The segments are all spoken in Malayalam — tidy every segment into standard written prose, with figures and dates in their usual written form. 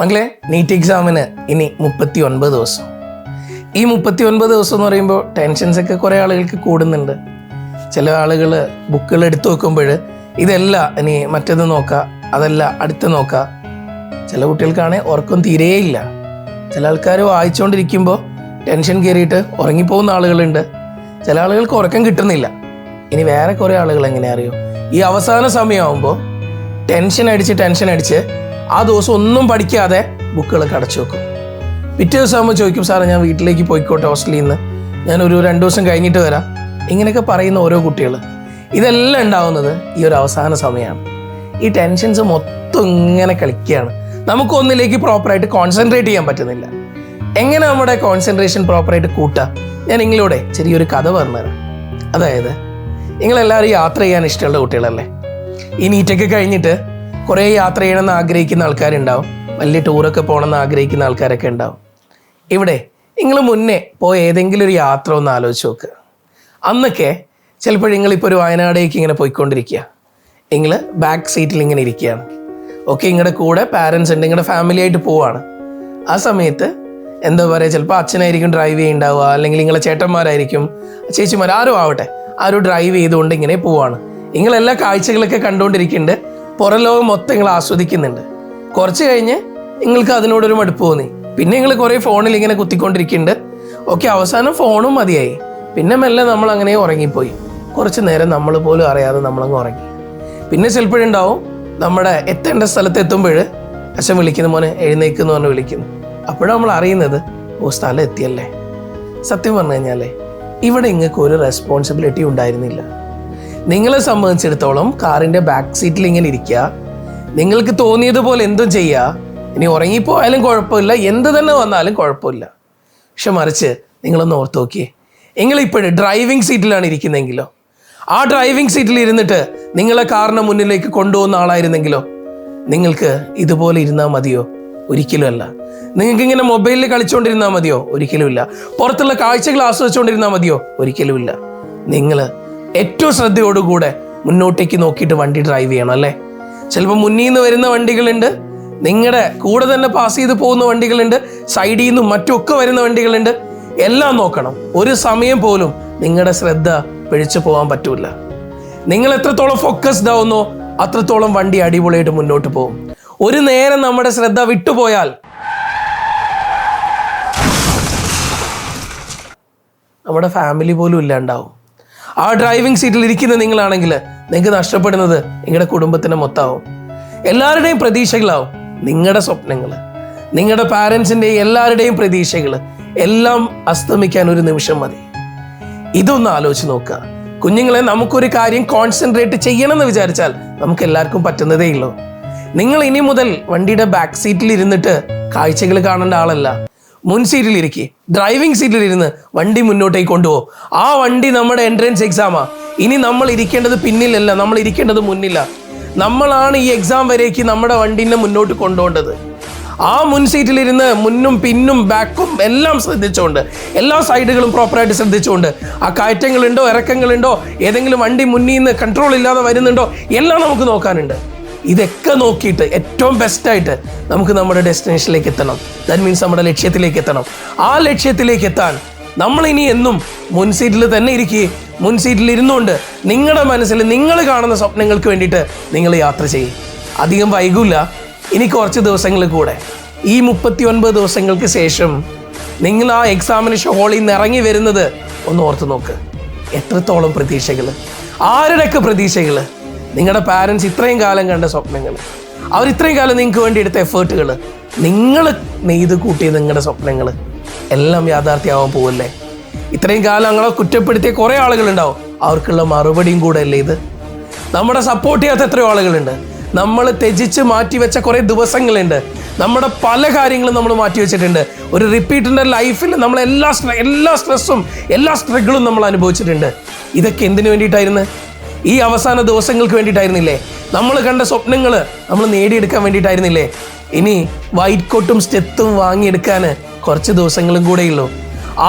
മക്കളെ, നീറ്റ് എക്സാമിന് ഇനി 39 ദിവസം. ഈ 39 ദിവസം എന്ന് പറയുമ്പോൾ ടെൻഷൻസൊക്കെ കുറേ ആളുകൾക്ക് കൂടുന്നുണ്ട്. ചില ആളുകൾ ബുക്കുകൾ എടുത്തു വെക്കുമ്പോൾ ഇതല്ല ഇനി മറ്റേത് നോക്കുക, അതല്ല അടുത്ത് നോക്കുക. ചില കുട്ടികൾക്കാണെങ്കിൽ ഉറക്കം തീരെയില്ല. ചില ആൾക്കാർ വായിച്ചുകൊണ്ടിരിക്കുമ്പോൾ ടെൻഷൻ കയറിയിട്ട് ഉറങ്ങിപ്പോകുന്ന ആളുകളുണ്ട്. ചില ആളുകൾക്ക് ഉറക്കം കിട്ടുന്നില്ല. ഇനി വേറെ കുറേ ആളുകൾ എങ്ങനെ അറിയോ, ഈ അവസാന സമയമാകുമ്പോൾ ടെൻഷൻ അടിച്ച് ആ ദിവസം ഒന്നും പഠിക്കാതെ ബുക്കുകളൊക്കെ അടച്ചു വെക്കും. പിറ്റേ ദിവസം ആകുമ്പോൾ ചോദിക്കും, സാറേ ഞാൻ വീട്ടിലേക്ക് പോയിക്കോട്ടെ ഹോസ്റ്റലിൽ നിന്ന്, ഞാനൊരു 2 ദിവസം കഴിഞ്ഞിട്ട് വരാം. ഇങ്ങനെയൊക്കെ പറയുന്ന ഓരോ കുട്ടികൾ. ഇതെല്ലാം ഉണ്ടാവുന്നത് ഈ ഒരു അവസാന സമയമാണ്. ഈ ടെൻഷൻസ് മൊത്തം ഇങ്ങനെ കളിക്കുകയാണ്. നമുക്കൊന്നിലേക്ക് പ്രോപ്പറായിട്ട് കോൺസെൻട്രേറ്റ് ചെയ്യാൻ പറ്റുന്നില്ല. എങ്ങനെ നമ്മുടെ കോൺസെൻട്രേഷൻ പ്രോപ്പറായിട്ട് കൂട്ടുക? ഞാൻ നിങ്ങളോടെ ചെറിയൊരു കഥ പറഞ്ഞുതരാം. അതായത്, നിങ്ങളെല്ലാവരും യാത്ര ചെയ്യാൻ ഇഷ്ടമുള്ള കുട്ടികളല്ലേ? ഈ നീറ്റൊക്കെ കഴിഞ്ഞിട്ട് കുറേ യാത്ര ചെയ്യണമെന്ന് ആഗ്രഹിക്കുന്ന ആൾക്കാരുണ്ടാവും. വലിയ ടൂറൊക്കെ പോകണമെന്ന് ആഗ്രഹിക്കുന്ന ആൾക്കാരൊക്കെ ഉണ്ടാവും. ഇവിടെ നിങ്ങൾ മുന്നേ പോയ ഏതെങ്കിലും ഒരു യാത്ര ഒന്ന് ആലോചിച്ച് നോക്കുക. അന്നൊക്കെ ചിലപ്പോൾ നിങ്ങളിപ്പോൾ ഒരു വയനാടേക്ക് ഇങ്ങനെ പോയിക്കൊണ്ടിരിക്കുക. നിങ്ങൾ ബാക്ക് സീറ്റിൽ ഇങ്ങനെ ഇരിക്കുകയാണ്. ഓക്കെ, നിങ്ങളുടെ കൂടെ പാരൻസ് ഉണ്ട്, നിങ്ങളുടെ ഫാമിലി ആയിട്ട് പോവാണ്. ആ സമയത്ത് എന്താ പറയുക, ചിലപ്പോൾ അച്ഛനായിരിക്കും ഡ്രൈവ് ചെയ്യുന്നുണ്ടാവുക, അല്ലെങ്കിൽ നിങ്ങളെ ചേട്ടന്മാരായിരിക്കും, ചേച്ചിമാർ, ആരും ആവട്ടെ, ആരും ഡ്രൈവ് ചെയ്തുകൊണ്ട് ഇങ്ങനെ പോവാണ്. നിങ്ങളെല്ലാ കാഴ്ചകളൊക്കെ കണ്ടുകൊണ്ടിരിക്കുന്നുണ്ട്. പുറം ലോകം മൊത്തം നിങ്ങൾ ആസ്വദിക്കുന്നുണ്ട്. കുറച്ച് കഴിഞ്ഞ് നിങ്ങൾക്ക് അതിനോടൊരു മടുപ്പ് തോന്നി. പിന്നെ നിങ്ങൾ കുറേ ഫോണിൽ ഇങ്ങനെ കുത്തിക്കൊണ്ടിരിക്കുന്നുണ്ട്. ഓക്കെ, അവസാനം ഫോണും മതിയായി. പിന്നെ മെല്ലെ നമ്മൾ അങ്ങനെ ഉറങ്ങിപ്പോയി. കുറച്ച് നേരം നമ്മൾ പോലും അറിയാതെ നമ്മളങ്ങ് ഉറങ്ങി. പിന്നെ ചിലപ്പോഴുണ്ടാവും നമ്മുടെ എത്തേണ്ട സ്ഥലത്ത് എത്തുമ്പോൾ അച്ഛൻ വിളിക്കുന്നു, മോനെ എഴുന്നേക്കെന്ന് പറഞ്ഞ് വിളിക്കുന്നു. അപ്പോഴും നമ്മൾ അറിയുന്നത്, ഓ സ്ഥലം എത്തിയല്ലേ. സത്യം പറഞ്ഞു കഴിഞ്ഞാലേ ഇവിടെ നിങ്ങൾക്ക് ഒരു റെസ്പോൺസിബിലിറ്റി ഉണ്ടായിരുന്നില്ല. നിങ്ങളെ സംബന്ധിച്ചിടത്തോളം കാറിൻ്റെ ബാക്ക് സീറ്റിൽ ഇങ്ങനെ ഇരിക്കുക, നിങ്ങൾക്ക് തോന്നിയതുപോലെ എന്തും ചെയ്യുക. ഇനി ഉറങ്ങിപ്പോയാലും കുഴപ്പമില്ല, എന്ത് തന്നെ വന്നാലും കുഴപ്പമില്ല. പക്ഷെ മറിച്ച് നിങ്ങളൊന്ന് ഓർത്ത് നോക്കിയേ, നിങ്ങളിപ്പോഴും ഡ്രൈവിംഗ് സീറ്റിലാണ് ഇരിക്കുന്നതെങ്കിലോ, ആ ഡ്രൈവിംഗ് സീറ്റിൽ ഇരുന്നിട്ട് നിങ്ങളെ കാറിന് മുന്നിലേക്ക് കൊണ്ടുപോകുന്ന ആളായിരുന്നെങ്കിലോ, നിങ്ങൾക്ക് ഇതുപോലെ ഇരുന്നാൽ മതിയോ? ഒരിക്കലും അല്ല. നിങ്ങൾക്ക് ഇങ്ങനെ മൊബൈലിൽ കളിച്ചുകൊണ്ടിരുന്നാൽ മതിയോ? ഒരിക്കലുമില്ല. പുറത്തുള്ള കാഴ്ചകൾ ആസ്വദിച്ചുകൊണ്ടിരുന്നാൽ മതിയോ? ഒരിക്കലുമില്ല. നിങ്ങൾ ഏറ്റവും ശ്രദ്ധയോടുകൂടെ മുന്നോട്ടേക്ക് നോക്കിയിട്ട് വണ്ടി ഡ്രൈവ് ചെയ്യണം, അല്ലേ? ചിലപ്പോൾ മുന്നിൽ നിന്ന് വരുന്ന വണ്ടികളുണ്ട്, നിങ്ങളുടെ കൂടെ തന്നെ പാസ് ചെയ്ത് പോകുന്ന വണ്ടികളുണ്ട്, സൈഡിൽ നിന്നും മറ്റുമൊക്കെ വരുന്ന വണ്ടികളുണ്ട്. എല്ലാം നോക്കണം. ഒരു സമയം പോലും നിങ്ങളുടെ ശ്രദ്ധ പിഴച്ചു പോകാൻ പറ്റൂല. നിങ്ങൾ എത്രത്തോളം ഫോക്കസ്ഡ് ആവുന്നോ അത്രത്തോളം വണ്ടി അടിപൊളിയായിട്ട് മുന്നോട്ട് പോകും. ഒരു നേരം നമ്മുടെ ശ്രദ്ധ വിട്ടുപോയാൽ നമ്മുടെ ഫാമിലി പോലും ഇല്ലാണ്ടാവും. ആ ഡ്രൈവിംഗ് സീറ്റിൽ ഇരിക്കുന്ന നിങ്ങളാണെങ്കിൽ നിങ്ങൾക്ക് നഷ്ടപ്പെടുന്നത് നിങ്ങളുടെ കുടുംബത്തിൻ്റെ മൊത്തമാവും. എല്ലാവരുടെയും പ്രതീക്ഷകളാവും നിങ്ങളുടെ സ്വപ്നങ്ങൾ, നിങ്ങളുടെ പാരൻസിൻ്റെ എല്ലാവരുടെയും പ്രതീക്ഷകൾ എല്ലാം അസ്തമിക്കാൻ ഒരു നിമിഷം മതി. ഇതൊന്ന് ആലോചിച്ച് നോക്കുക. കുഞ്ഞുങ്ങളെ, നമുക്കൊരു കാര്യം കോൺസെൻട്രേറ്റ് ചെയ്യണമെന്ന് വിചാരിച്ചാൽ നമുക്ക് എല്ലാവർക്കും പറ്റുന്നതേ ഉള്ളൂ. നിങ്ങൾ ഇനി മുതൽ വണ്ടിയുടെ ബാക്ക് സീറ്റിൽ ഇരുന്നിട്ട് കാഴ്ചകൾ കാണേണ്ട ആളല്ല. മുൻ സീറ്റിലിരിക്കുക, ഡ്രൈവിംഗ് സീറ്റിലിരുന്ന് വണ്ടി മുന്നോട്ടേക്ക് കൊണ്ടുപോകും. ആ വണ്ടി നമ്മുടെ എൻട്രൻസ് എക്സാമാ. ഇനി നമ്മൾ ഇരിക്കേണ്ടത് പിന്നിലല്ല, നമ്മൾ ഇരിക്കേണ്ടത് മുന്നില്ല. നമ്മളാണ് ഈ എക്സാം വരേക്ക് നമ്മുടെ വണ്ടീനെ മുന്നോട്ട് കൊണ്ടുപോകേണ്ടത്. ആ മുൻ സീറ്റിലിരുന്ന് മുന്നും പിന്നും ബാക്കും എല്ലാം ശ്രദ്ധിച്ചുകൊണ്ട്, എല്ലാ സൈഡുകളും പ്രോപ്പറായിട്ട് ശ്രദ്ധിച്ചുകൊണ്ട്, ആ കയറ്റങ്ങളുണ്ടോ ഇറക്കങ്ങളുണ്ടോ, ഏതെങ്കിലും വണ്ടി മുന്നിൽ നിന്ന് കൺട്രോൾ ഇല്ലാതെ വരുന്നുണ്ടോ, എല്ലാം നമുക്ക് നോക്കാനുണ്ട്. ഇതൊക്കെ നോക്കിയിട്ട് ഏറ്റവും ബെസ്റ്റായിട്ട് നമുക്ക് നമ്മുടെ ഡെസ്റ്റിനേഷനിലേക്ക് എത്തണം. ദാറ്റ് മീൻസ് നമ്മുടെ ലക്ഷ്യത്തിലേക്ക് എത്തണം. ആ ലക്ഷ്യത്തിലേക്ക് എത്താൻ നമ്മളിനി എന്നും മുൻ സീറ്റിൽ തന്നെ ഇരിക്കുകയും മുൻ സീറ്റിൽ ഇരുന്നുകൊണ്ട് നിങ്ങളുടെ മനസ്സിൽ നിങ്ങൾ കാണുന്ന സ്വപ്നങ്ങൾക്ക് വേണ്ടിയിട്ട് നിങ്ങൾ യാത്ര ചെയ്യും. അധികം വൈകില്ല. ഇനി കുറച്ച് ദിവസങ്ങൾ കൂടെ, ഈ 39 ദിവസങ്ങൾക്ക് ശേഷം നിങ്ങൾ ആ എക്സാമിനേഷൻ ഹാളിൽ നിന്ന് ഇറങ്ങി വരുന്നത് ഒന്ന് ഓർത്ത് നോക്ക്. എത്രത്തോളം പ്രതീക്ഷകൾ, ആരുടെയൊക്കെ പ്രതീക്ഷകൾ, നിങ്ങളുടെ പാരൻസ് ഇത്രയും കാലം കണ്ട സ്വപ്നങ്ങൾ, അവർ ഇത്രയും കാലം നിങ്ങൾക്ക് വേണ്ടി എടുത്ത എഫേർട്ടുകൾ, നിങ്ങൾ നെയ്ത് കൂട്ടിയ നിങ്ങളുടെ സ്വപ്നങ്ങൾ എല്ലാം യാഥാർത്ഥ്യമാവാൻ പോവല്ലേ? ഇത്രയും കാലം ഞങ്ങളെ കുറ്റപ്പെടുത്തിയ കുറേ ആളുകളുണ്ടാവും. അവർക്കുള്ള മറുപടിയും കൂടെ അല്ലേ ഇത്? നമ്മുടെ സപ്പോർട്ട് ചെയ്യാത്ത എത്രയോ ആളുകളുണ്ട്. നമ്മൾ ത്യജിച്ച് മാറ്റിവെച്ച കുറേ ദിവസങ്ങളുണ്ട്. നമ്മുടെ പല കാര്യങ്ങളും നമ്മൾ മാറ്റിവെച്ചിട്ടുണ്ട്. ഒരു റിപ്പീറ്റിൻ്റെ ലൈഫിൽ നമ്മൾ എല്ലാ സ്ട്രെസ്സും എല്ലാ സ്ട്രഗിളും നമ്മൾ അനുഭവിച്ചിട്ടുണ്ട്. ഇതൊക്കെ എന്തിനു വേണ്ടിയിട്ടായിരുന്നു? ഈ അവസാന ദിവസങ്ങൾക്ക് വേണ്ടിയിട്ടായിരുന്നില്ലേ? നമ്മൾ കണ്ട സ്വപ്നങ്ങൾ നമ്മൾ നേടിയെടുക്കാൻ വേണ്ടിയിട്ടായിരുന്നില്ലേ? ഇനി വൈറ്റ് കോട്ടും സ്റ്റെത്തും വാങ്ങിയെടുക്കാൻ കുറച്ച് ദിവസങ്ങളും കൂടെയുള്ളൂ.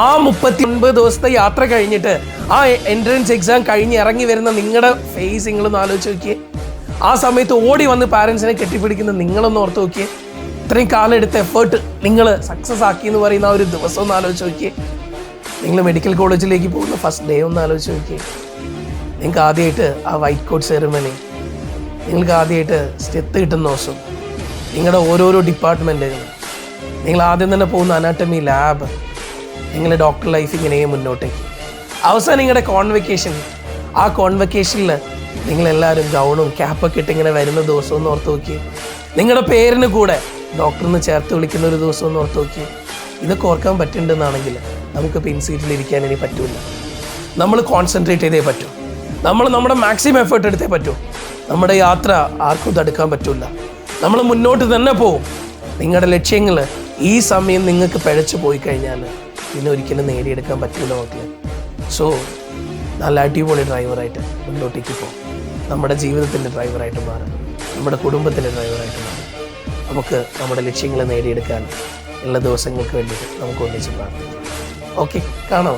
ആ 39 ദിവസത്തെ യാത്ര കഴിഞ്ഞിട്ട് ആ എൻട്രൻസ് എക്സാം കഴിഞ്ഞ് ഇറങ്ങി വരുന്ന നിങ്ങളുടെ ഫേസ് നിങ്ങളൊന്ന് ആലോചിച്ച് നോക്കിയേ. ആ സമയത്ത് ഓടി വന്ന് പാരൻസിനെ കെട്ടിപ്പിടിക്കുന്ന നിങ്ങളൊന്ന് ഓർത്ത് നോക്കിയേ. ഇത്രയും കാലം എടുത്ത എഫേർട്ട് നിങ്ങൾ സക്സസ് ആക്കി എന്ന് പറയുന്ന ആ ഒരു ദിവസം ഒന്ന് ആലോചിച്ച് നോക്കിയേ. നിങ്ങൾ മെഡിക്കൽ കോളേജിലേക്ക് പോകുന്ന ഫസ്റ്റ് ഡേ ഒന്ന് ആലോചിച്ച് നോക്കിയേ. നിങ്ങൾക്ക് ആദ്യമായിട്ട് ആ വൈറ്റ് കോട്ട് സെറിമണി, നിങ്ങൾക്ക് ആദ്യമായിട്ട് സ്റ്റെത്ത് കിട്ടുന്ന ദിവസം, നിങ്ങളുടെ ഓരോരോ ഡിപ്പാർട്ട്മെൻറ്റുകൾ, നിങ്ങൾ ആദ്യം തന്നെ പോകുന്ന അനാട്ടമി ലാബ്, നിങ്ങളുടെ ഡോക്ടർ ലൈഫ് ഇങ്ങനെ മുന്നോട്ടേക്ക്. അവസാനം നിങ്ങളുടെ കോൺവെക്കേഷൻ, ആ കോൺവെക്കേഷനിൽ നിങ്ങളെല്ലാവരും ഗൗണും ക്യാപ്പൊക്കെ ഇട്ട് ഇങ്ങനെ വരുന്ന ദിവസം ഒന്ന് ഓർത്ത് നോക്കി. നിങ്ങളുടെ പേരിന് കൂടെ ഡോക്ടറിന് ചേർത്ത് വിളിക്കുന്ന ഒരു ദിവസം ഒന്ന് ഓർത്ത് നോക്കി. ഇതൊക്കെ ഓർക്കാൻ പറ്റുന്നുണ്ടെന്നാണെങ്കിൽ നമുക്ക് പിൻ സീറ്റിലിരിക്കാൻ ഇനി പറ്റൂല. നമ്മൾ കോൺസെൻട്രേറ്റ് ചെയ്തേ പറ്റൂ. നമ്മൾ നമ്മുടെ മാക്സിമം എഫേർട്ട് എടുത്തേ പറ്റൂ. നമ്മുടെ യാത്ര ആർക്കും തടുക്കാൻ പറ്റില്ല. നമ്മൾ മുന്നോട്ട് തന്നെ പോവും. നിങ്ങളുടെ ലക്ഷ്യങ്ങൾ ഈ സമയം നിങ്ങൾക്ക് പിഴച്ചു പോയി കഴിഞ്ഞാൽ പിന്നെ ഒരിക്കലും നേടിയെടുക്കാൻ പറ്റില്ല മക്കളെ. സോ നല്ല അടിപൊളി ഡ്രൈവറായിട്ട് മുന്നോട്ടേക്ക് പോകും. നമ്മുടെ ജീവിതത്തിൻ്റെ ഡ്രൈവറായിട്ട് മാറും, നമ്മുടെ കുടുംബത്തിൻ്റെ ഡ്രൈവറായിട്ട് മാറും. നമുക്ക് നമ്മുടെ ലക്ഷ്യങ്ങൾ നേടിയെടുക്കാൻ എല്ലാ ദിവസങ്ങൾക്ക് വേണ്ടിയിട്ട് നമുക്ക് ഒന്നിച്ച് പ്രാർത്ഥിക്കാം. ഓക്കെ, കാണാം.